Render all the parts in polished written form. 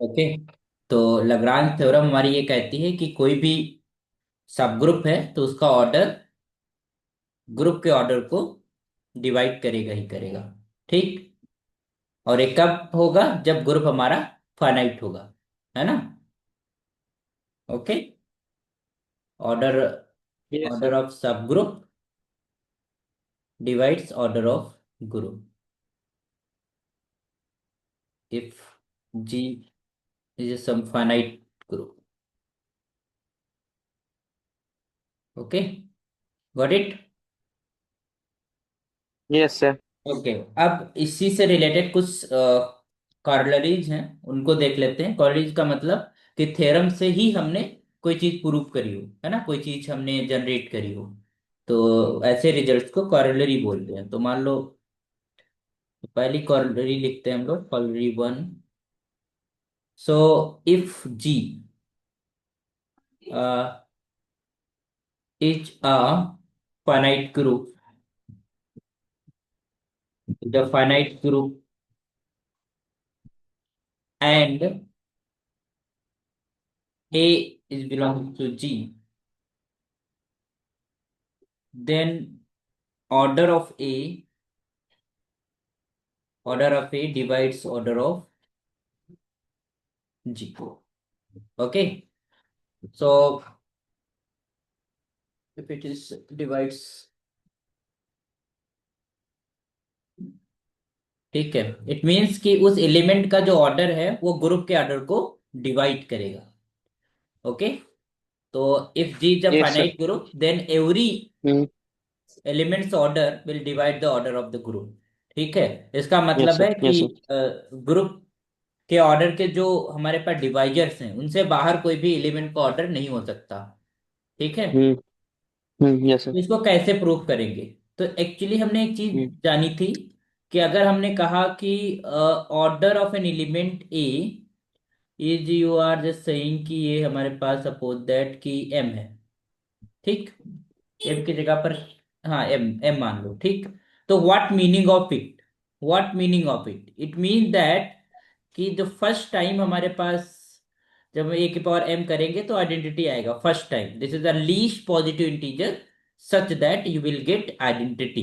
Okay. तो Lagrange theorem हमारी ये कहती है कि कोई भी सब ग्रुप है तो उसका ऑर्डर ग्रुप के ऑर्डर को डिवाइड करेगा ही करेगा। ठीक। और ये कब होगा? जब ग्रुप हमारा फाइनाइट होगा, है ना? Okay. Order yes order sir. Of sub group divides order of group if G is some finite group. Okay, got it. Yes sir. Okay. अब इसी से रिलेटेड कुछ कॉरलरीज हैं, उनको देख लेते हैं। कॉरलरीज का मतलब कि थ्योरम से ही हमने कोई चीज प्रूव करी हो, है ना, कोई चीज हमने जनरेट करी हो। तो ऐसे रिजल्ट्स को कॉरलरी बोलते हैं। तो मान लो पहली कॉरलरी लिखते हैं हम लोग, corollary one. So if G is a finite group, the finite group and A is belongs to G, then order of A divides order of G. Okay. So if it is divides, ठीक है, it means कि उस element का जो order है वो group के order को डिवाइड करेगा। ओके। तो if G is a yes sir. Finite group then every hmm. Elements order will divide the order of the group. ठीक है। इसका यस मतलब सर। है कि यस सर। ग्रुप के ऑर्डर के जो हमारे पास डिवाइजर्स हैं उनसे बाहर कोई भी एलिमेंट का ऑर्डर नहीं हो सकता। ठीक है। हम्म। Yes sir. तो इसको कैसे प्रूव करेंगे? तो एक्चुअली हमने एक चीज हम्म। जानी थी कि अगर हमने कहा कि order of an element A is, you are just saying कि ये हमारे पास सपोज दैट कि एम है। ठीक। एम की जगह पर, हाँ, एम एम मान लो। ठीक। तो what meaning of it? What meaning of it? It mean that कि जो फर्स्ट टाइम हमारे पास जब हम ए की पावर एम करेंगे तो आइडेंटिटी आएगा first time. This is the least positive integer such that you will get identity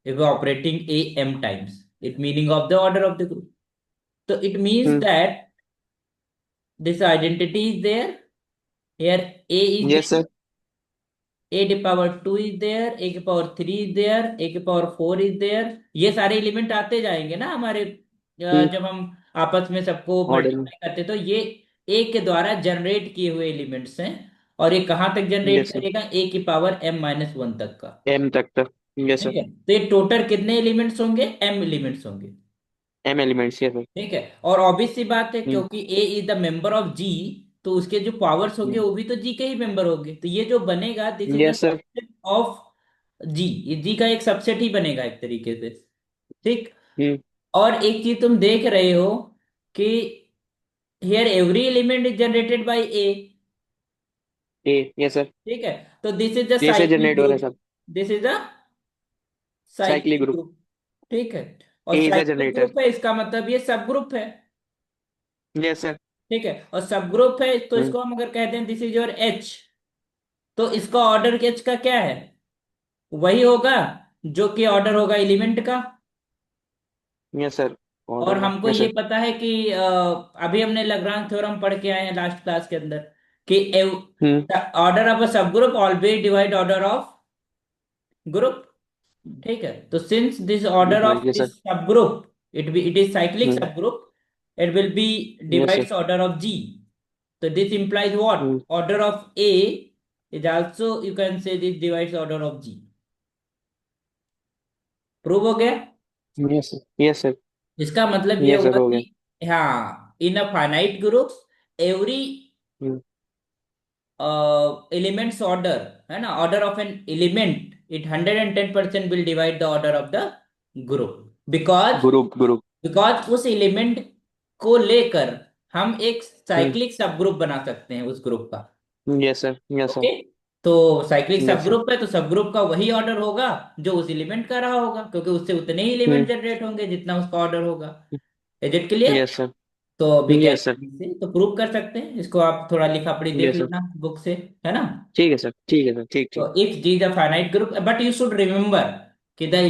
if you're operating a m times. It meaning of the order of the group. So it means hmm. that this identity is there. Here a is yes there, sir. a की power two is there, a की power three is there, a की power four is there. ये सारे element आते जाएंगे ना हमारे हम्म। जब हम आपस में सबको ऑर्डर में। मल्टीप्लाई करते तो ये a के द्वारा जनरेट किए हुए एलिमेंट्स हैं। और ये कहाँ तक जनरेट यस सर। करेगा? a की पावर m माइनस वन तक का। एम तक तक। यस ठीक सर। है। तो ये टोटल कितने एलिमेंट्स होंगे? m एलिमेंट्स होंगे। M elements. Yes sir. ठीक है। और ऑब्वियस सी बात है हम्म। क्योंकि a is the member of g, तो उसके जो पावर्स होंगे वो भी तो g के ही मेंबर होंगे। तो ये जो बनेगा this is the yes sir. Subset of G. ये जी का एक सबसेट ही बनेगा एक तरीके से। ठीक। हम्म। और एक चीज तुम देख रहे हो कि here every element is generated by A. A. Yes sir. ठीक है। तो दिस इज द ए से साइक्लिक जनरेट हो रहा है group. Sub. This is the cyclic cyclic group. Group. ठीक है। और a is a cyclic generator. Group है इसका मतलब ये सब ग्रुप है। Yes sir. ठीक है। और सब ग्रुप है तो हम्म। इसको हम अगर कहते हैं दिस इज योर एच, तो इसका ऑर्डर एच का क्या है? वही होगा जो कि ऑर्डर होगा एलिमेंट का। Yes sir. और ऑर्डर का। हमको यस ये सर। पता है कि अभी हमने लाग्रांज थ्योरम पढ़ के आए हैं लास्ट क्लास के अंदर कि हम्म। ऑर्डर ऑफ अ सब group always divide order of group. ठीक है। तो since this order of yes sir. This सब ग्रुप इट इज साइक्लिक हम्म। सब group, it will be yes sir. divides order of G. So this implies what? Hmm. Order of A is also, you can say, this divides order of G. Prove हो गया? Yes sir. Yes sir. इसका मतलब ये yes sir हुआ हो गया। कि हाँ, in a finite group every hmm. Elements order, है ना, order of an element it 110% will divide the order of the group. Because group group. Because उस एलिमेंट को लेकर हम एक हम्म। साइक्लिक सब ग्रुप बना सकते हैं उस ग्रुप का। Yes sir. Yes sir. Okay. तो साइक्लिक सब यस सर। ग्रुप है तो सब ग्रुप का वही ऑर्डर होगा जो उस एलिमेंट का रहा होगा, क्योंकि उससे उतने ही एलिमेंट हम्म। जनरेट होंगे जितना उसका ऑर्डर होगा। Is it clear? Yes sir. तो बिग यस सर। एंटिटी से तो प्रूव कर सकते हैं इसको, आप थोड़ा लिखा पढ़ी देख यस सर। लेना बुक से, है ना? ठीक है सर, ठीक है सर, ठीक तो ठीक। if G is a finite group, but you should remember कि the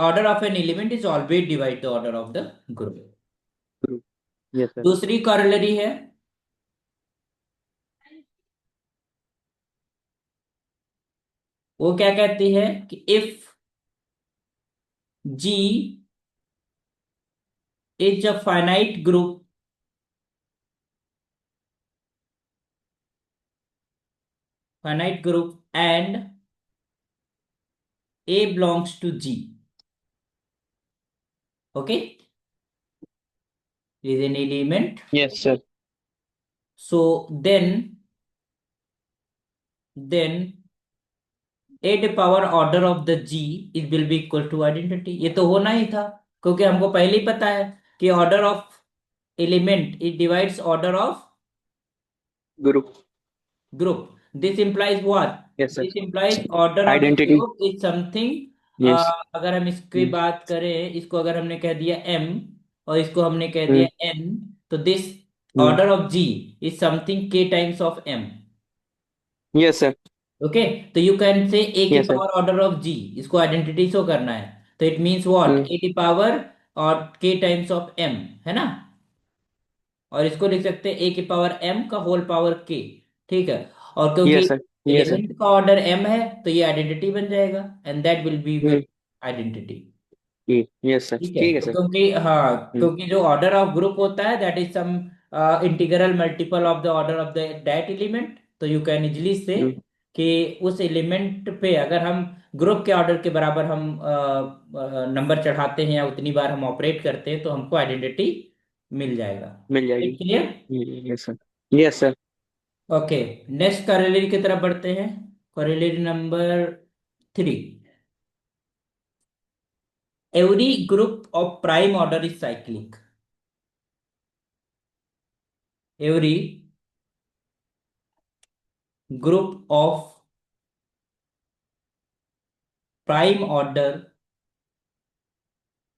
order of an element is always divide the order of the group. Yes sir. दूसरी कॉरोलरी है, वो क्या कहती है कि if G is a finite group and A belongs to G, okay, is an element, yes sir. so then a the power order of the G it will be equal to identity। ये तो होना ही था, क्योंकि हमको पहले ही पता है कि order of element it divides order of group. group। This implies what? Yes This sir. implies order of the identity. group is something, yes. अगर हम इसकी बात करें, इसको अगर हमने कह दिया m और इसको हमने कह दिया हम्म। n, तो this hmm. Order of g is something k times of m। Yes sir. Okay, तो यू कैन से ए की yes sir. Power order of G, इसको आइडेंटिटी शो करना है, तो it means what, hmm. A की power और के times of M, है ना? और इसको लिख सकते हैं ए की पावर एम का होल पावर के, ठीक है? और क्योंकि yes sir. Yes sir. Element का ऑर्डर एम है तो ये आइडेंटिटी बन जाएगा, and that will be hmm. Identity. Yes sir, ठीक है, ठीक है तो सर। क्योंकि हाँ, हम्म। क्योंकि जो ऑर्डर ऑफ ग्रुप होता है that is some integral multiple of the order of the that element, तो you can easily say hmm. कि उस एलिमेंट पे अगर हम ग्रुप के ऑर्डर के बराबर हम नंबर चढ़ाते हैं या उतनी बार हम ऑपरेट करते हैं तो हमको आइडेंटिटी मिल जाएगा। मिल जाएगी। Clear? Yes sir. Yes sir. Okay, next corollary की तरफ बढ़ते हैं। Corollary number 3, every group of prime order is cyclic. Every group of prime order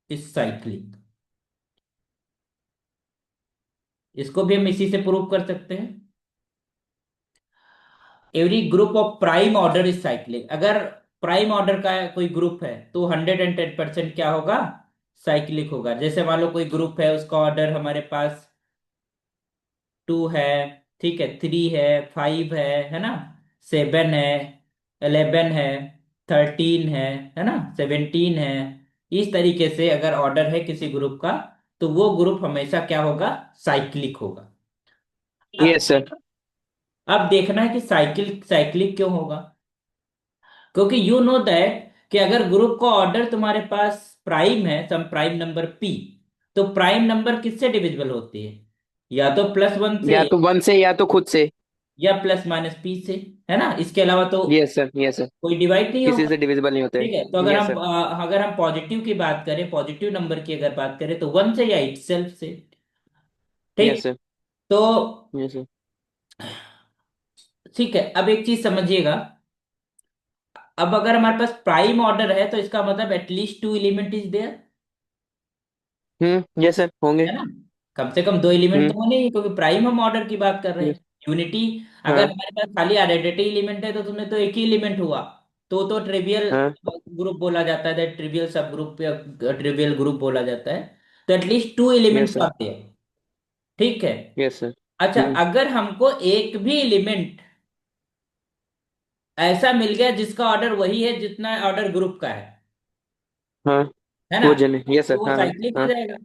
is cyclic। इसको भी हम इसी से प्रूव कर सकते हैं। Every group of prime order is cyclic, अगर प्राइम ऑर्डर का कोई ग्रुप है तो 110% क्या होगा, साइक्लिक होगा। जैसे मान लो कोई ग्रुप है, उसका ऑर्डर हमारे पास 2 है, ठीक है, 3 है, 5 है ना, 7 है, 11 है, 13 है ना, 17 है। इस तरीके से अगर ऑर्डर है किसी ग्रुप का तो वो ग्रुप हमेशा क्या होगा, साइक्लिक होगा। यस अब सर। अब देखना है कि साइक्लिक क्यों होगा, क्योंकि यू नो दैट कि अगर ग्रुप का ऑर्डर तुम्हारे पास प्राइम है, सम प्राइम नंबर पी, तो प्राइम नंबर किससे डिविजिबल होती है, या तो +1 से, या तो वन से या तो खुद से। या +-p से, है ना? इसके अलावा तो यस सर। Yes sir. कोई डिवाइड नहीं किसी होगा। से डिविजिबल नहीं होते। ठीक है, तो यस सर। अगर हम पॉजिटिव की बात करें, पॉजिटिव नंबर की अगर बात करें तो 1 से या इटसेल्फ से। ठीक है, यस सर। तो यस सर। ठीक है, अब एक चीज समझिएगा। अब अगर हमारे पास प्राइम ऑर्डर है तो इसका मतलब at least 2 element is there, yes sir, होंगे। है ना? कम से कम 2 एलिमेंट हम्म। तो होने ही, क्योंकि प्राइम हम ऑर्डर की बात कर रहे हैं। यस। यूनिटी, अगर हाँ। हमारे पास खाली आइडेंटिटी एलिमेंट है तो तुम्हें तो एक ही एलिमेंट हुआ, तो ट्रिवियल हाँ। ग्रुप बोला जाता है, ट्रिवियल सब ग्रुप या ट्रिवियल ग्रुप बोला जाता है। तो एटलीस्ट 2 यस एलिमेंट्स सर। आते हैं, ठीक है? Yes sir. अच्छा, अगर हमको एक भी एलिमेंट ऐसा मिल गया जिसका ऑर्डर वही है जितना ऑर्डर ग्रुप का हाँ। है ना, वो जने, यस तो सर, वो हाँ। साइक्लिक हो हाँ। जाएगा।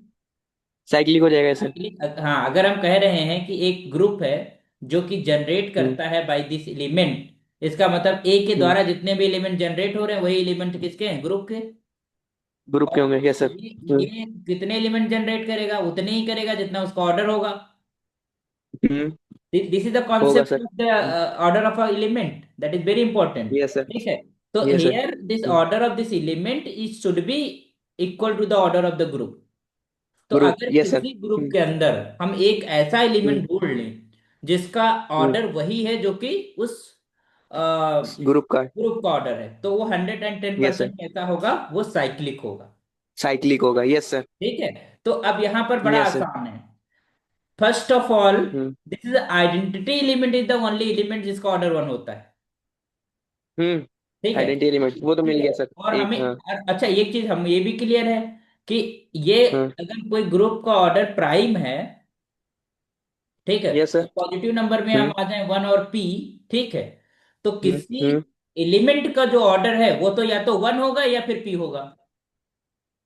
साइक्लिक हो जाएगा सर। साइक्लिक, हाँ, अगर हम कह रहे हैं कि एक ग्रुप है जो कि जनरेट हम्म। करता है बाय दिस एलिमेंट, इसका मतलब ए के हम्म। द्वारा जितने भी एलिमेंट जनरेट हो रहे हैं वही एलिमेंट किसके हैं, ग्रुप के। ग्रुप के और होंगे, यस सर। ये कितने एलिमेंट जनरेट करेगा, उतने ही करेगा जितना उसका ऑर्डर होगा। हम्म। दिस इज द होगा concept sir. Of the order of a element, that is very important. Yes sir. ठीक है, तो yes sir. Here this order of this element is should be equal to the order of the group. तो group, अगर yes sir. किसी group के अंदर हम एक ऐसा हम्म। एलिमेंट ढूंढ लें जिसका हम्म। ऑर्डर वही है जो कि उस ग्रुप का। ग्रुप का ऑर्डर है, तो वो hundred and ten yes sir. Percent ऐसा होगा, वो साइक्लिक होगा। साइक्लिक होगा, यस सर। ठीक है। तो अब यहां पर बड़ा यस सर। आसान है। First of all, hmm. This is identity element is the only element जिसका ऑर्डर वन होता है। हम्म। ठीक है। आइडेंटिटी एलिमेंट वो तो ठीक मिल है। गया सर। और एक, हमें हाँ। अच्छा, एक चीज हम ये भी क्लियर है कि ये हाँ। अगर कोई ग्रुप का ऑर्डर प्राइम है, ठीक है, यस सर। पॉजिटिव नंबर में हम हम्म। आ जाए वन और पी, ठीक है, तो हम्म। किसी हम्म। एलिमेंट का जो ऑर्डर है वो तो या तो वन होगा या फिर पी होगा।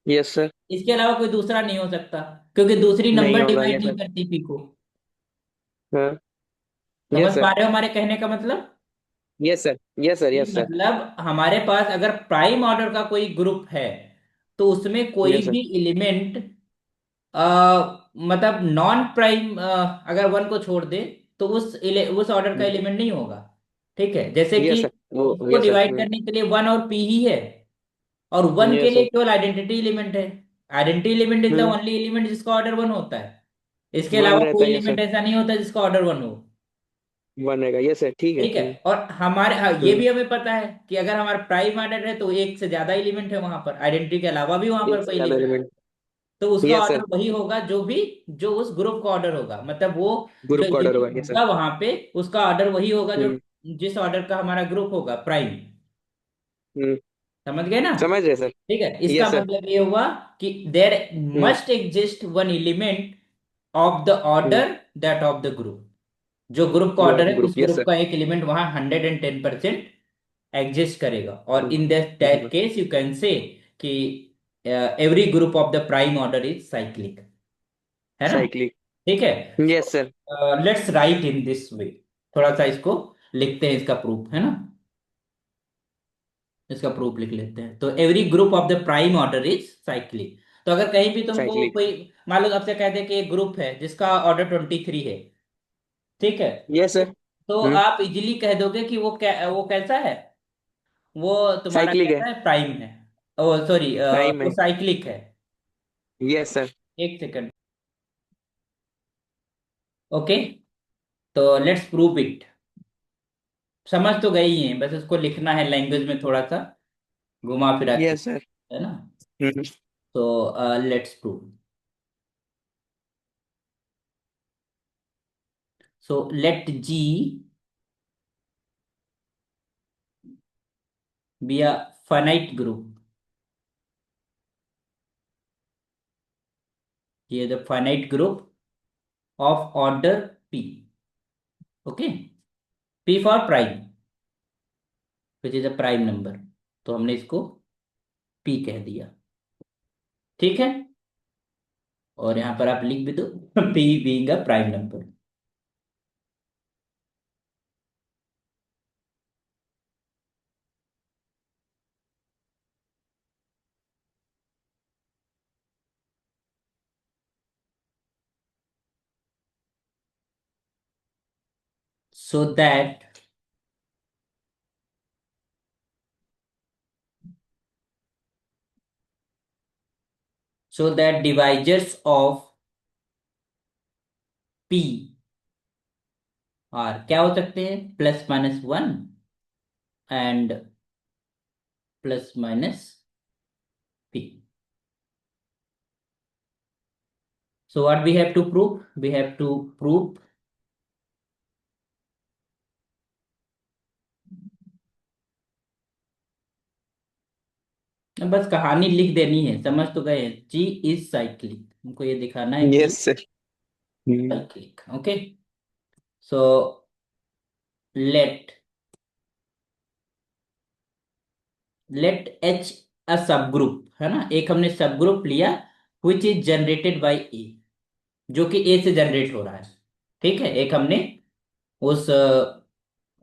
Yes sir. इसके अलावा कोई दूसरा नहीं हो सकता, क्योंकि दूसरी नहीं नंबर होगा, डिवाइड यस नहीं सर। करती पी को। हाँ। समझ यस पा सर। रहे हो हमारे कहने का मतलब? Yes sir. Yes sir. कि यस सर। मतलब हमारे पास अगर प्राइम ऑर्डर का कोई ग्रुप है, तो उसमें कोई यस सर। भी एलिमेंट मतलब नॉन प्राइम अगर वन को छोड़ दे तो उस ऑर्डर का एलिमेंट नहीं होगा। ठीक है, जैसे कि यस सर वो, इसको यस सर। डिवाइड करने के लिए वन और पी ही है, और वन के यस लिए सर। केवल आइडेंटिटी एलिमेंट है। Identity element is the hmm. Only element जिसका ऑर्डर वन होता है। इसके वन अलावा रहता कोई है, यस एलिमेंट सर। ऐसा नहीं होता जिसका ऑर्डर वन हो। वन रहेगा, यस सर, ठीक है। ठीक है। और हमारे ये हम्म। भी हमें पता है कि अगर हमारा प्राइम ऑर्डर है तो एक से ज्यादा एलिमेंट है वहां पर, आइडेंटिटी के अलावा भी वहां पर एक से कोई ज्यादा एलिमेंट, एलिमेंट। तो उसका यस ऑर्डर सर। वही होगा जो उस ग्रुप का ऑर्डर होगा, मतलब वो जो ग्रुप का ऑर्डर होगा, एलिमेंट यस सर। होगा वहां पे उसका ऑर्डर वही होगा जो हम्म। जिस ऑर्डर का हमारा ग्रुप होगा प्राइम। हम्म। समझ गए ना? समझ रहे सर। ठीक है, इसका यस सर। मतलब ये हुआ कि there hmm. Must exist one element of the hmm. Order that of the group. जो ग्रुप का वो ऑर्डर है उस ग्रुप, यस ग्रुप सर। का एक एलिमेंट वहां 110% एग्जिस्ट करेगा, और in that hmm. Case you can say कि every group of the prime order is cyclic. है ना? साइक्लिक। ठीक है। Yes sir. Let's write in this way. थोड़ा सा इसको लिखते हैं, इसका प्रूफ, है ना? इसका प्रूफ लिख लेते हैं। तो every group of the prime order is cyclic. तो अगर कहीं भी तुमको साइक्लिक। कोई मान लो आपसे कह दे कि एक ग्रुप है जिसका ऑर्डर 23 है, ठीक है, यस सर। तो हम्म। आप इजीली कह दोगे कि वो कैसा है, वो तुम्हारा साइक्लिक है। कैसा है, प्राइम है। ओ सॉरी, प्राइम वो है। साइक्लिक है। Yes sir. एक सेकंड। ओके, तो लेट्स प्रूव इट। समझ तो गई हैं, बस उसको लिखना है लैंग्वेज में थोड़ा सा घुमा फिरा के, यस सर। है ना? हम्म। तो let's prove. So let G be a finite group. ये the finite group of order P. Okay, P for prime which is a prime number, तो हमने इसको पी कह दिया। ठीक है, और यहां पर आप लिख भी दो P being a prime number. So that divisors of p are क्या हो सकते हैं, plus minus one and plus minus p। So what we have to prove? We have to prove बस कहानी लिख देनी है, समझ तो गए। जी इज साइक्लिक, हमको ये दिखाना है कि yes sir. Hmm. Cyclic. Okay, so let let H a सब ग्रुप, है ना? एक हमने सब ग्रुप लिया which is generated by a, जो कि ए से जनरेट हो रहा है। ठीक है, एक हमने उस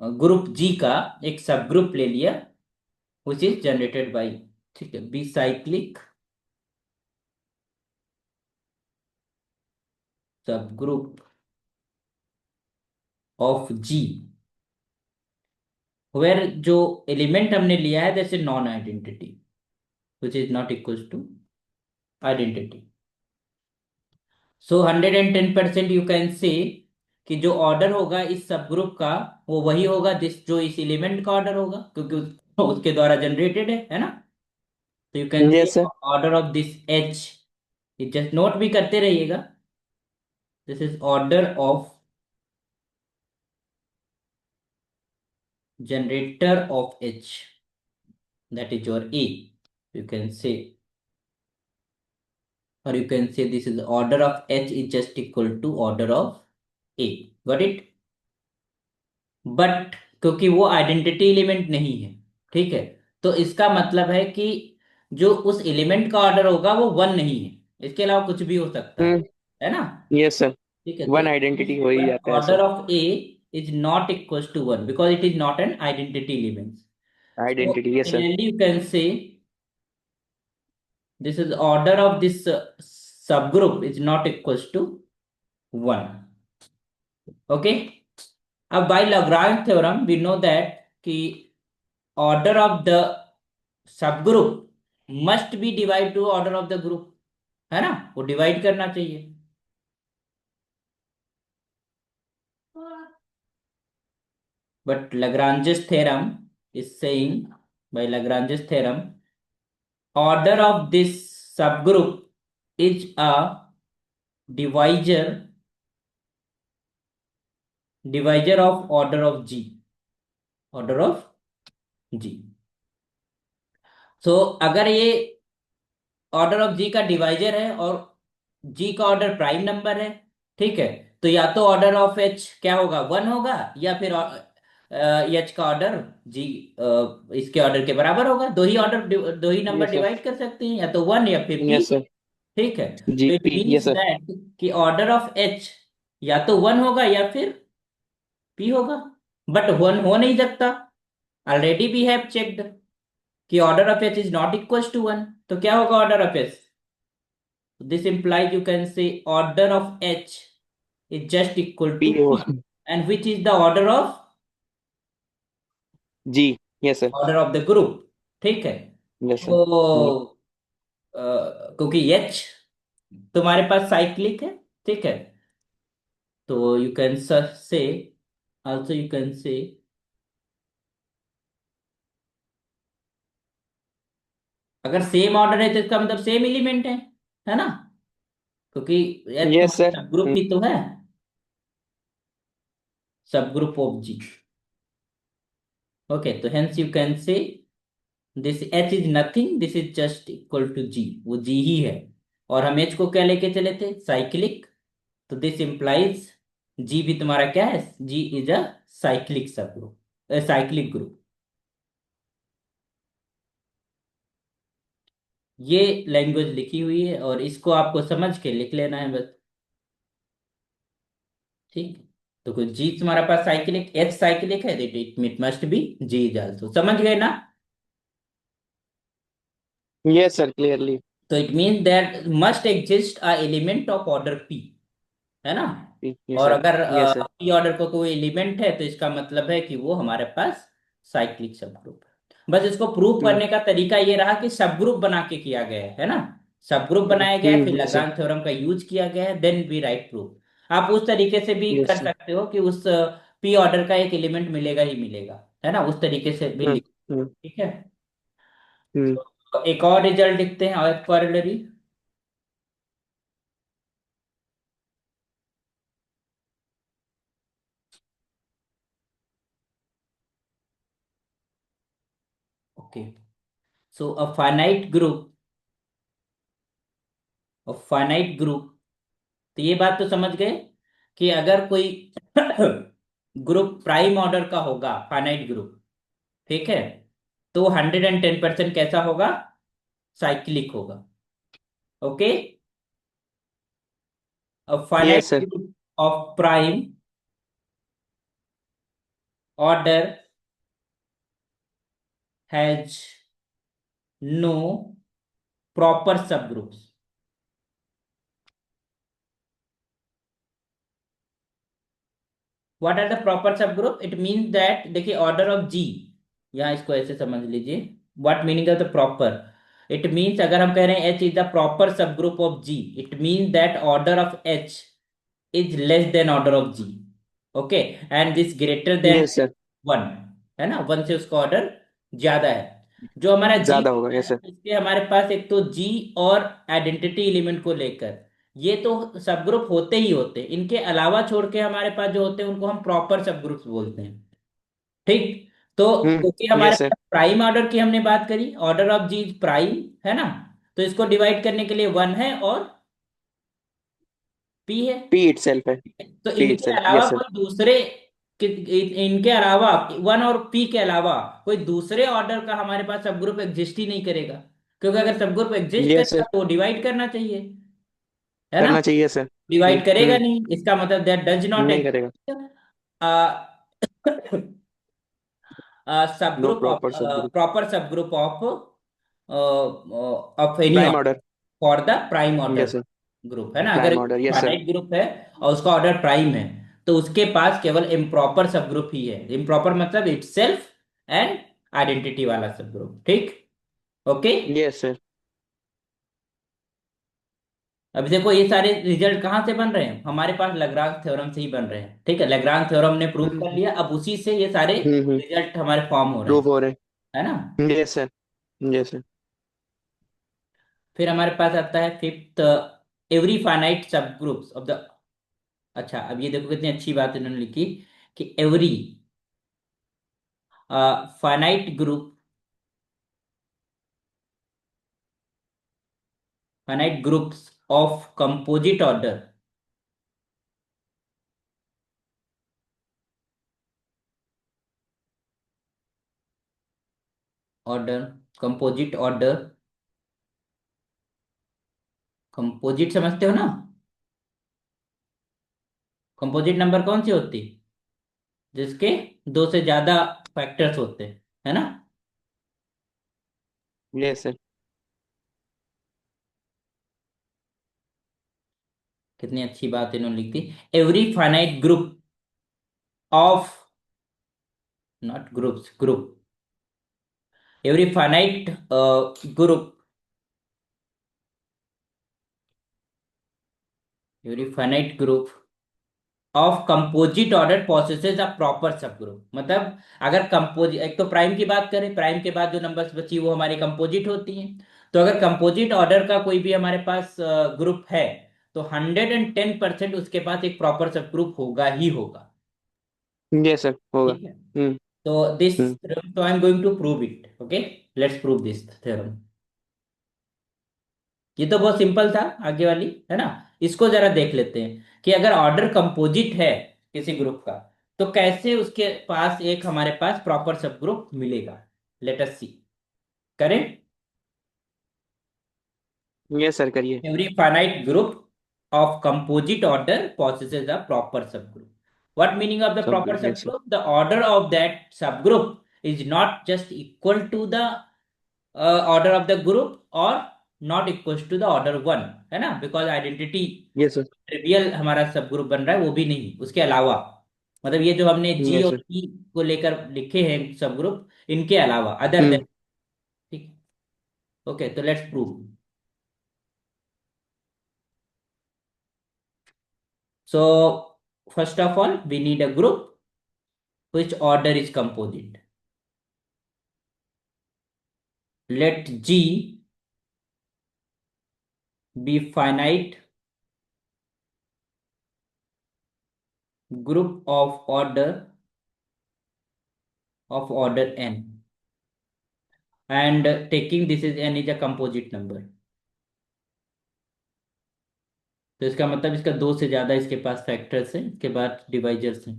ग्रुप जी का एक सब ग्रुप ले लिया विच इज जनरेटेड बाय, ठीक है, B cyclic sub group of G, where जो एलिमेंट हमने लिया है जैसे non identity which is not equal to identity. So 110% you can say कि जो ऑर्डर होगा इस सब ग्रुप का वो वही होगा जिस जो इस एलिमेंट का ऑर्डर होगा, क्योंकि उसके द्वारा जनरेटेड है ना? तो यू कैन से yes sir. Order of this H, ये जस्ट नोट भी करते रहिएगा। This is order of generator off H, that is your A. You can say, or you can say this is the order of H is just equal to order of A. Got it? But क्योंकि वो identity element नहीं है, ठीक है, तो इसका मतलब है कि जो उस एलिमेंट का ऑर्डर होगा वो वन नहीं है, इसके अलावा कुछ भी हो सकता हम्म। है ना? Yes sir. ठीक है, तो वन आइडेंटिटी हो ही जाता है order sir. Of A is not equal to one because it is not an identity element. So identity yes sir. clearly you can say this is order of this subgroup is not equals to 1. Okay. अब by Lagrange theorem we know that कि order of the subgroup must be divide to order of the group, है ना, वो divide करना चाहिए। But Lagrange's theorem is saying, by Lagrange's theorem, order of this subgroup is a divisor divisor of order of G, order of G। सो अगर ये order of जी का divisor है और जी का ऑर्डर प्राइम नंबर है, ठीक है, तो या तो ऑर्डर ऑफ एच क्या होगा, वन होगा, या फिर एच का ऑर्डर जी इसके ऑर्डर के बराबर होगा। दो ही नंबर यस सर। डिवाइड कर सकते हैं, या तो वन या फिर पी। Yes sir. ठीक है, तो it GP means yes sir. That कि ऑर्डर ऑफ एच या तो वन होगा या फिर पी होगा, बट वन हो नहीं सकता। ऑलरेडी वी हैव चेक्ड कि order of H is not equal to one, तो क्या होगा order of H? This implies you can say order of H is just equal P to O. P. And which is the order of G yes sir. order of the group? ठीक है, yes sir. तो क्योंकि H तुम्हारे पास cyclic है, ठीक है, तो you can से also you can say अगर सेम ऑर्डर है तो इसका मतलब सेम एलिमेंट है ना, क्योंकि H यस तुम्हारा सर। सब ग्रुप ही तो है, सब ग्रुप ऑफ G। ओके, तो hence you can say this H is nothing, this is just equal to G, वो जी ही है। और हम एच को क्या लेके चले थे, साइक्लिक, तो दिस इंप्लाइज जी भी तुम्हारा क्या है, जी is a cyclic sub group, cyclic group. ये लैंग्वेज लिखी हुई है और इसको आपको समझ के लिख लेना है बस। ठीक, तो कुछ जी तुम्हारा पास साइक्लिक, एच साइक्लिक है, it must be G is also, समझ गए ना? Yes sir clearly. तो it mean that must exist a element of order P, है ना? यस और सर। अगर यस सर। पी ऑर्डर का कोई एलिमेंट है तो इसका मतलब है कि वो हमारे पास साइक्लिक सब ग्रुप है। बस इसको प्रूव करने का तरीका ये रहा कि सब ग्रुप बना के किया गया है ना, सब ग्रुप बनाया गया है, फिर यस सर। लाग्रांज थ्योरम का यूज किया गया है, देन वी राइट प्रूफ। आप उस तरीके से भी यस कर सर। सकते हो कि उस पी ऑर्डर का एक एलिमेंट मिलेगा ही मिलेगा, है ना, उस तरीके से भी लिख। ठीक है, तो एक और रिजल्ट लिखते हैं, और corollary. Okay, so a finite group, तो ये बात तो समझ गए कि अगर कोई ग्रुप प्राइम ऑर्डर का होगा, फाइनाइट ग्रुप, ठीक है, तो 110% कैसा होगा, साइक्लिक होगा। Okay, a finite yes sir. Group of prime order has no proper subgroups. What are the proper subgroup? It means that, देखिए ऑर्डर ऑफ जी, यहाँ इसको ऐसे समझ लीजिए, what meaning of the proper? It means अगर हम कह रहे हैं एच इज द प्रॉपर सब group of G, it means that order of H is less than order of G. Okay, and this greater than yes sir. One, है ना, one से उसका ऑर्डर ज्यादा है। जो हमारा जी ज्यादा होगा, यस सर। इसके हमारे पास एक तो जी और आइडेंटिटी एलिमेंट को लेकर, ये तो सब ग्रुप होते ही होते हैं। इनके अलावा छोड़ के हमारे पास जो होते हैं उनको हम प्रॉपर सब ग्रुप्स बोलते हैं। ठीक। तो क्योंकि हमारे यस सर। पास प्राइम ऑर्डर की हमने बात करी, ऑर्डर ऑफ जी प्राइम है ना, तो इसको डिवाइड करने के लिए वन है और पी है। पी इट सेल्फ है। तो पी इट इनके सेल्फ, अलावा यस सर। कोई दूसरे इनके अलावा वन और पी के अलावा कोई दूसरे ऑर्डर का हमारे पास सब ग्रुप एग्जिस्ट ही नहीं करेगा। क्योंकि अगर सब ग्रुप एग्जिस्ट यस करेगा सर। तो डिवाइड करना चाहिए, है ना। करना चाहिए सर। डिवाइड करेगा हम्म। नहीं, इसका मतलब दैट डज नॉट नहीं करेगा। एग्जिस्ट सब नो ग्रुप ऑफ प्रॉपर सब ग्रुप। प्रॉपर सब group of any prime order. For the prime order yes sir. Group, है ना। अगर prime order, yes sir. Finite group है और उसका ऑर्डर प्राइम है, तो उसके पास केवल इम्प्रॉपर सब ग्रुप ही है। इम्प्रॉपर मतलब इटसेल्फ एंड आइडेंटिटी वाला सब ग्रुप। ठीक। ओके। Yes sir. अभी देखो ये सारे रिजल्ट कहाँ से बन रहे हैं, हमारे पास लैग्रांज थ्योरम से ही बन रहे हैं। ठीक है, लैग्रांज थ्योरम ने प्रूव कर हम्म लिया, अब उसी से ये सारे हम्म। रिजल्ट हमारे फॉर्म हो रहे प्रूफ हैं, हो रहे है ना। हैं, यस सर। Yes sir. फिर हमारे पास आता है फिफ्थ, एवरी फाइनाइट सब ग्रुप्स ऑफ द। अच्छा, अब ये देखो कितनी अच्छी बात इन्होंने लिखी कि every finite group, finite groups of composite order, order composite order, composite समझते हो ना। कंपोजिट नंबर कौन सी होती, जिसके दो से ज्यादा फैक्टर्स होते हैं, है ना। Yes sir. कितनी अच्छी बात इन्होंने लिख दी। Every finite group of, not groups, group, every finite group, every finite group of composite order possesses a proper subgroup. मतलब अगर कंपोज, एक तो प्राइम की बात करें, प्राइम के बाद जो नंबर्स बची वो हमारी कंपोजिट होती हैं। तो अगर कंपोजिट ऑर्डर का कोई भी हमारे पास ग्रुप है, तो 110% उसके पास एक प्रॉपर सब ग्रुप होगा ही होगा। यस सर, होगा। ठीक है। हम्म तो दिस, हम्म। तो I am going to prove it. Okay, let's prove this theorem. ये तो बहुत सिंपल था, आगे वाली, है ना। इसको जरा देख लेते हैं कि अगर ऑर्डर कंपोजिट है किसी ग्रुप का, तो कैसे उसके पास एक हमारे पास प्रॉपर सब ग्रुप मिलेगा। लेट अस सी, करें। यस सर, करिए। Every finite group of composite order possesses a proper subgroup. What meaning of the सब proper group, yes sir. subgroup? The order of that subgroup is not just equal to the order of the group or not equals to the order one, है ना। Because identity yes sir. Trivial हमारा सब group बन रहा है, वो भी नहीं, उसके अलावा, मतलब ये जो हमने जी यस और सर। ई को लेकर लिखे हैं सब ग्रुप, इनके अलावा अदर देन। हम्म। ठीक। ओके, तो let's prove. So first of all we need a group which order is composite. Let G be finite group of order n, and taking this is n is a composite number। तो इसका मतलब इसका दो से ज्यादा इसके पास factors हैं, इसके बाद डिवाइजर्स हैं।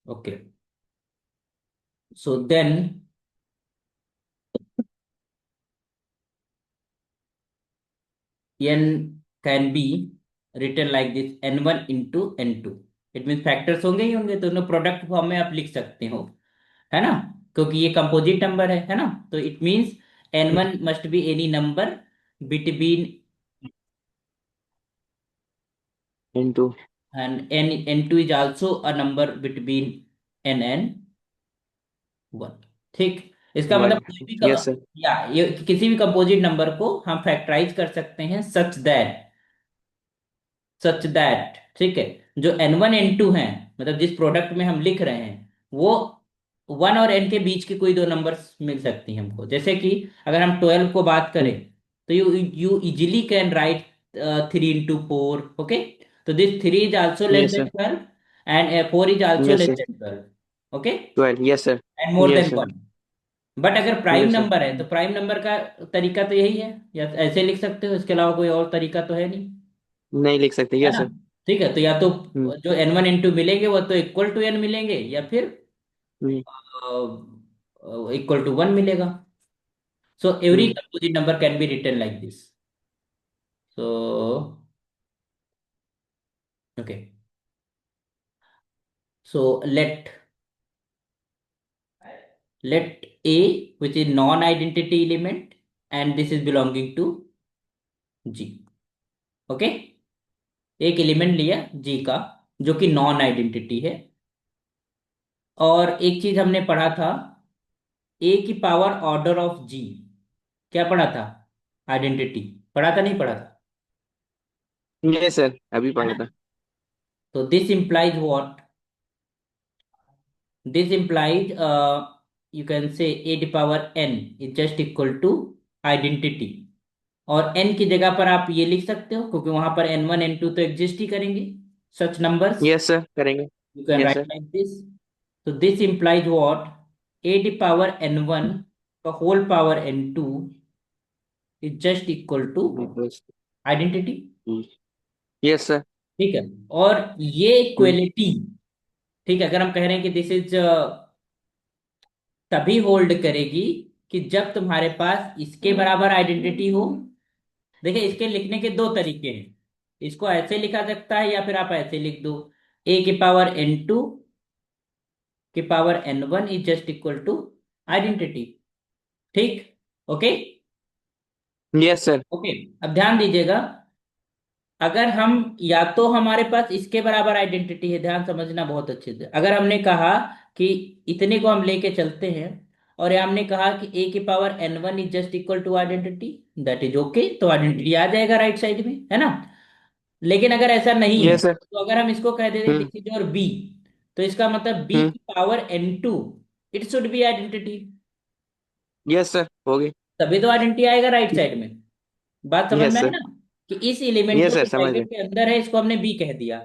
Okay, so then n can be written like this, n1 into n2। It mean factors होंगे ही होंगे, तो उन्हें प्रोडक्ट फॉर्म में आप लिख सकते हो, है ना। क्योंकि ये कंपोजिट नंबर है ना। तो it means n1 must be any number between, into. and n2 is also a number between n and 1। ठीक। इसका वन। मतलब कोई भी यस सर। या ये किसी भी कंपोजिट नंबर को हम फैक्टराइज कर सकते हैं सच दैट, ठीक है, जो n1 n2 हैं, मतलब जिस प्रोडक्ट में हम लिख रहे हैं वो वन और एन के बीच की कोई दो नंबर्स मिल सकती हैं हमको। जैसे कि अगर हम 12 को बात करें, तो you you easily can write 3 into 4। Okay, तो this 3 is also less yes than sir. 12 and 4 is also yes less sir. Than 12। Okay, 12, yes sir. And more yes than sir. 1। But अगर प्राइम यस सर। नंबर है तो prime number का तरीका तो यही है, या ऐसे लिख सकते हो, इसके अलावा कोई और तरीका तो है नहीं, नहीं लिख सकते, है यस ना। सर। ठीक है, तो या तो हम्म। जो n1 n2 मिलेंगे वो तो इक्वल टू n मिलेंगे, या फिर हम्म। इक्वल टू 1 मिलेगा। So every hmm. Composite number can be written like this. So okay, so let A, which is non-identity element, and this is belonging to G। Okay, एक element लिया G का जो कि non identity है। और एक चीज हमने पढ़ा था, A की पावर ऑर्डर ऑफ G। क्या पढ़ा था? आइडेंटिटी पढ़ा था, नहीं पढ़ा था? यस सर, अभी है पढ़ा ना। था। तो this implies what? This implies you can say a to power n is just equal to identity। और n की जगह पर आप ये लिख सकते हो, क्योंकि वहां पर n1 n2 तो एग्जिस्ट ही करेंगे, सच नंबर्स। यस सर, करेंगे। You can yes write sir. Like this. तो this implies what? a to power n1 का whole power n2 is just equal to identity. Yes sir. ठीक है, और ये हम्म। इक्वेलिटी, ठीक है, अगर हम कह रहे हैं कि दिस इज तभी होल्ड करेगी कि जब तुम्हारे पास इसके बराबर आइडेंटिटी हो। देखिए, इसके लिखने के दो तरीके हैं। इसको ऐसे लिखा सकता है, या फिर आप ऐसे लिख दो, a की पावर n2 की power n1 is just equal to identity. ठीक, ओके। Yes sir. ओके, अब ध्यान दीजिएगा, अगर हम, या तो हमारे पास इसके बराबर आइडेंटिटी है, ध्यान समझना बहुत अच्छे से, अगर हमने कहा कि इतने को हम लेके चलते हैं, और या हमने कहा कि a की power n1 is just equal to identity, that is okay, तो आइडेंटिटी आ जाएगा राइट साइड में, है ना। लेकिन अगर ऐसा नहीं है, यस सर। तो अगर हम इसको कह देते हम्म। दिस इज योर b, तो इसका मतलब b हम्म। की power n2 it should be identity. Yes sir, हो गई। तभी तो आइडेंटिटी आएगा राइट साइड में। बात समझ यस में आई सर। ना, कि इस एलिमेंट को यस सर, जो समझ गए। ब्रैकेट के अंदर है इसको हमने b कह दिया।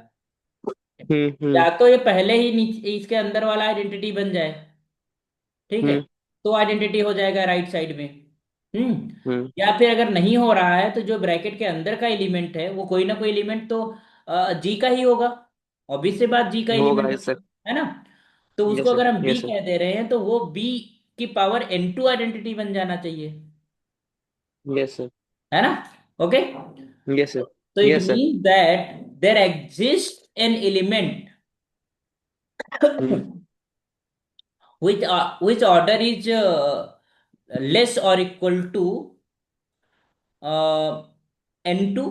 हम्म। हम्म। या तो ये पहले ही नीचे इसके अंदर वाला आइडेंटिटी बन जाए, ठीक है, हम्म। तो आइडेंटिटी हो जाएगा राइट साइड में। हम्म। या फिर अगर नहीं हो रहा है, तो जो ब्रैकेट के अंदर का एलिमेंट है वो कोई ना कोई एलिमेंट तो जी का ही होगा। ऑब्वियस सी बात, जी का होगा, एलिमेंट यस सर। होगा, है ना। तो उसको यस सर। अगर हम बी यस सर। कह दे रहे हैं, तो वो बी की पावर n2 आइडेंटिटी बन जाना चाहिए, यस सर। है ना। Okay, yes sir. तो it yes sir. Mean that there exist an element hmm. which order is less or equal to n2,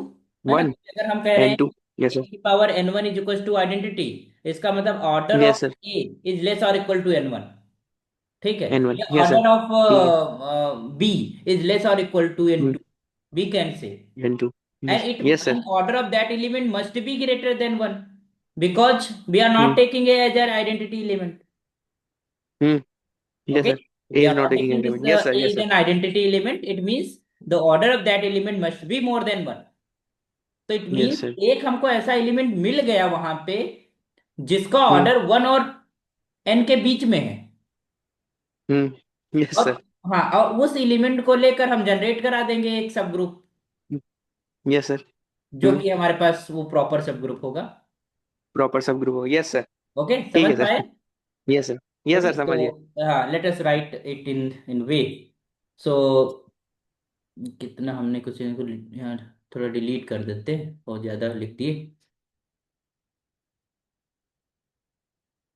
है ना। 1 अगर हम कह रहे हैं and 2। Yes a sir. की power n1 is equal to identity, इसका मतलब order yes of sir. a is less और इक्वल टू n1। ठीक है, N1, या यस सर। ऑर्डर ऑफ ठीक है। b इज लेस और equal to hmm. n2, we can say। N2। and yes it yes sir. and order of that element must be greater than 1, because we are not hmm. taking a as an identity element। Hmm. Yes Okay, sir. we A are is not not taking taking this element, yes sir. a yes is sir. an identity element, it means the order of that element must be more than 1। तो it yes mean sir. एक हमको ऐसा element मिल गया वहां पे जिसका हम्म। Order 1 और n के बीच में है। यस और सर। हाँ, और उस एलिमेंट को लेकर हम जनरेट करा देंगे एक सब ग्रुप, यस सर। जो कि हमारे पास वो प्रॉपर सब ग्रुप होगा। प्रॉपर सब ग्रुप हो, यस सर। ओके, ठीक समझ है पाए? Sir. Yes sir. Yes okay, sir, तो समझिए। हाँ, let us write it in way. So कितना हमने कुछ इनको यहाँ थोड़ा डिलीट कर देते हैं, बहुत ज्यादा लिख दिए,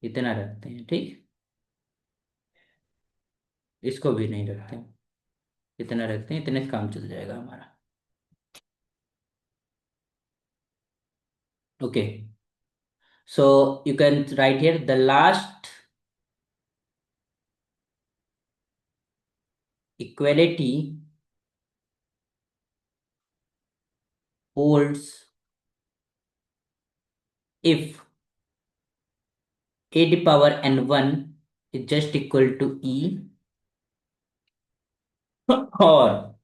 इतना रखते हैं, ठीक। इसको भी नहीं रखते हैं, इतना रखते हैं, इतने से काम चल जाएगा हमारा। Okay, so you can write here the last equality holds if a to power n1 is just equal to E, और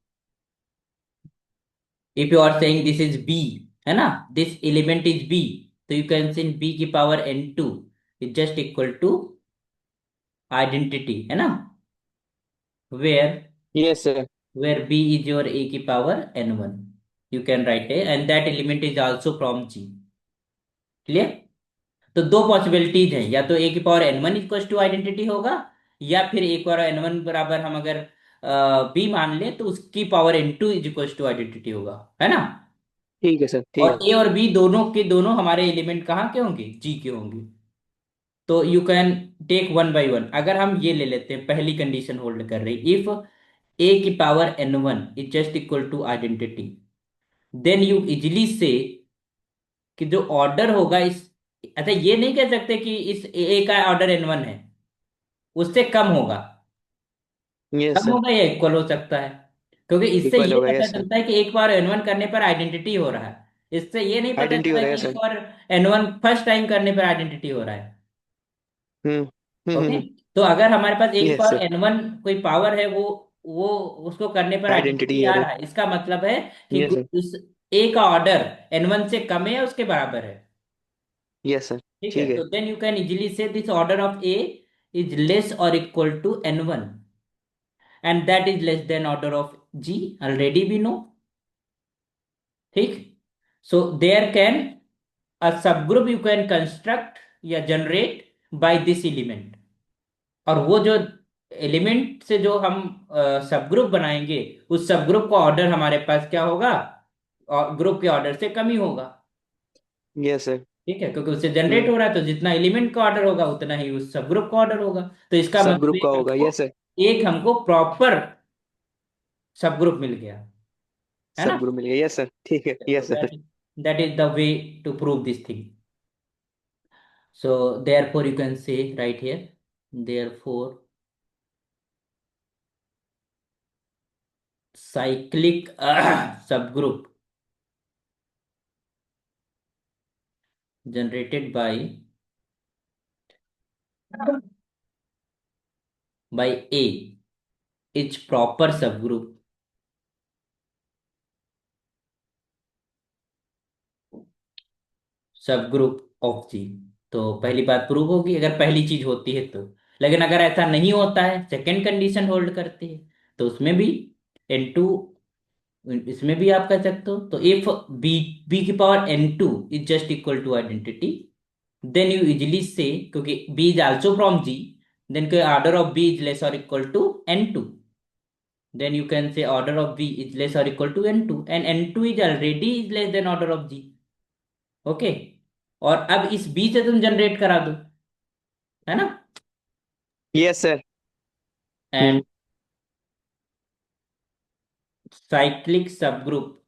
if you are saying this is B, है ना, दिस एलिमेंट इज बी, तो you can say B की power N two is just equal to identity, है ना, where yes sir. where b is your a की power n1, you can write a and that element is also from G। Clear? तो दो possibilities हैं, या तो a की power n1 equal to identity होगा, या फिर एक बार n1 बराबर हम अगर b मान लें तो उसकी power n2 is equal to identity होगा, है ना। ठीक है सर, ठीक और है। a और b दोनों के दोनों हमारे एलिमेंट कहाँ के होंगे, G के होंगे। तो you can take one by one. अगर हम ये ले लेते हैं, पहली कंडीशन होल्ड कर रही, इफ a की power n1 is just equal to identity, then you easily say कि जो ऑर्डर होगा इस, अच्छा ये नहीं कह सकते कि इस ए का ऑर्डर n1 है, उससे कम होगा। Yes come sir. होगा या इक्वल हो सकता है, क्योंकि इससे इक्वल ये होगा, पता यस सर। चलता है कि एक बार n1 करने पर आइडेंटिटी हो रहा है। इससे ये नहीं पता आइडेंटिटी चल हो रहा रहा है कि एक सर। बार n1 फर्स्ट टाइम करने पर आइडेंटिटी हो रहा है। हम्म ओके, तो अगर हमारे पास एक यस पावर सर। n1 कोई पावर है, वो उसको करने पर आइडेंटिटी आइडेंटिटी है आ वो। रहा है, इसका मतलब है कि यस सर। उस ए का ऑर्डर n1 से कम है या उसके बराबर है। Yes sir. ठीक है, ठीक है। तो then you can easily say this order of A is less और equal to n1 and that is less than order of G, already we know. ठीक, so there can a subgroup you can construct या generate by this element, और वो जो element से जो हम सब ग्रुप बनाएंगे, उस सब ग्रुप का ऑर्डर हमारे पास क्या होगा, और ग्रुप के ऑर्डर से कम ही होगा। Yes sir. ठीक है, क्योंकि उससे जनरेट हम्म हो रहा है, तो जितना एलिमेंट का ऑर्डर होगा उतना ही उस सब ग्रुप का ऑर्डर होगा। तो इसका सब मतलब ग्रुप का होगा, यस सर। एक हमको प्रॉपर सब ग्रुप मिल गया, है ना। सब ग्रुप मिल गया, यस सर, ठीक है, तो yes sir. that is the way to prove this thing। So therefore you can say right here, therefore cyclic subgroup generated by A is proper subgroup of G। तो पहली बात prove होगी अगर पहली चीज होती है तो। लेकिन अगर ऐसा नहीं होता है, सेकंड कंडीशन होल्ड करती है, तो उसमें भी n2, इसमें भी आप कह सकते हो। तो इफ बी बी की power n2 is just equal to identity, then you easily say, क्योंकि b is also from G, then के order of b is less और equal to n2, then you can say order of b is less or equal to n2 and n2 is already is less than order of G। Okay, और अब इस b से तुम generate करा दो, है ना, yes sir. And cyclic subgroup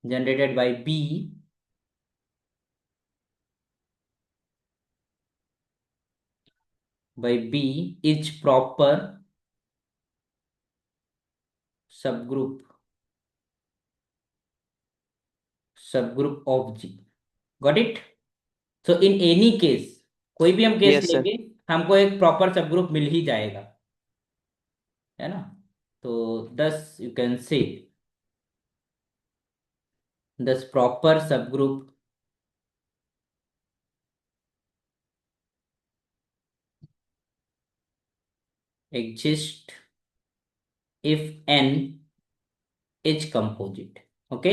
generated by b is proper subgroup of G। Got it? So in any case, कोई भी हम केस यस सर। लेंगे, हमको एक प्रॉपर सबग्रुप मिल ही जाएगा, है ना। तो दस यू कैन से दस proper subgroup exist if n is composite। Okay,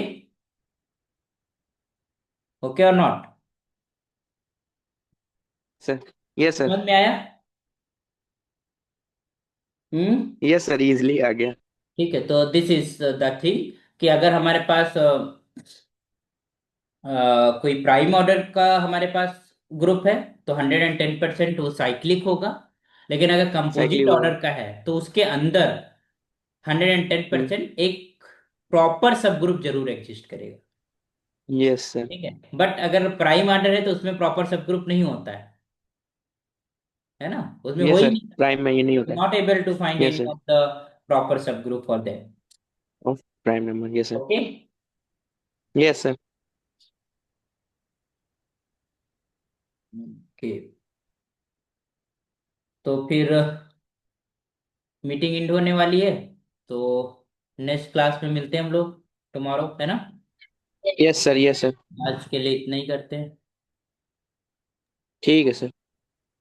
okay और नॉट? सर। Yes sir. समझ में आया? हम्म। यस सर, इजली आ गया। ठीक है, तो दिस इज द थिंग कि अगर हमारे पास कोई प्राइम ऑर्डर का हमारे पास ग्रुप है, तो 110% वो साइक्लिक होगा। लेकिन अगर साइक्लिक कंपोजिट होगा। ऑर्डर का है तो उसके अंदर hundred and ten hmm percent एक प्रॉपर सब ग्रुप जरूर एग्जिस्ट करेगा। Yes sir. ठीक है, बट अगर प्राइम ऑर्डर है तो उसमें प्रॉपर सब ग्रुप नहीं होता है ना, उसमें हो यस ही सर, नहीं, प्राइम में ये नहीं होता। Not able to find yes any sir. Of the proper subgroup for them. Of prime number, yes sir. Okay, yes sir. Okay, तो फिर मीटिंग एंड होने वाली है, तो नेक्स्ट क्लास में मिलते हैं हम लोग टुमारो, है ना। Yes sir, yes sir. आज के लिए इतना ही करते हैं। ठीक है सर।